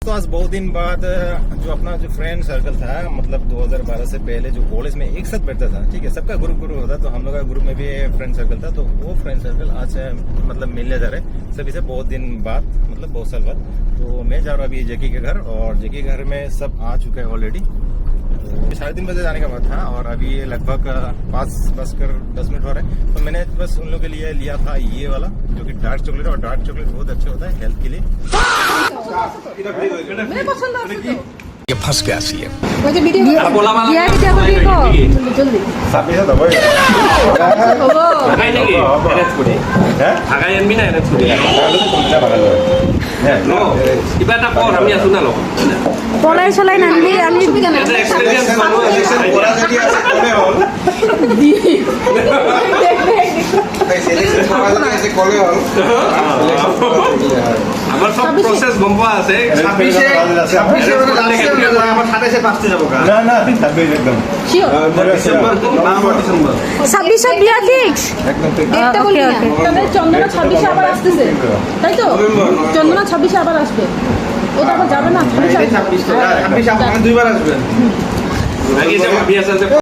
तो आज बहुत दिन बाद जो अपना जो फ्रेंड सर्कल था, मतलब 2012 से पहले जो कॉलेज में एक साथ बैठता था, ठीक है, सबका ग्रुप होता, तो हम लोग का ग्रुप में भी फ्रेंड सर्कल था। तो वो फ्रेंड सर्कल आज मतलब मिलने जा रहे सभी से बहुत दिन बाद, मतलब बहुत साल बाद। तो मैं जा रहा हूँ अभी जेकी के घर, और जेकी के घर में सब आ चुके हैं ऑलरेडी। तो 3:30 बजे जाने का बात था, और अभी लगभग 5:10 हो रहे हैं। तो मैंने बस उन लोगों के लिए लिया था ये वाला, जो कि डार्क चॉकलेट, और डार्क चॉकलेट बहुत अच्छा होता है हेल्थ के लिए। ये फंस गया सी है। কিবা এটা কৰ আমি আছো না লগ পলাই চলাই নানি আমি এক্সপেৰিয়েন্স মানুহ আছে পড়া যদি আছে কলে হল আমাৰ সব প্ৰসেস গম পোৱা আছে 26 আমাৰ 27 5 যাব কা না না 26 একদম ডিসেম্বর ডিসেম্বর 26 বিয়া ফিক্স একদম ঠিক। ওকে ওকে তবে চন্দনা 26 আবার আসতেছে, তাই তো? চন্দনা 26 আবার আসবে, ও তো আবার যাবে না 26 26 26 আপনারা দুইবার আসবেন আগে যে ভাবি আছে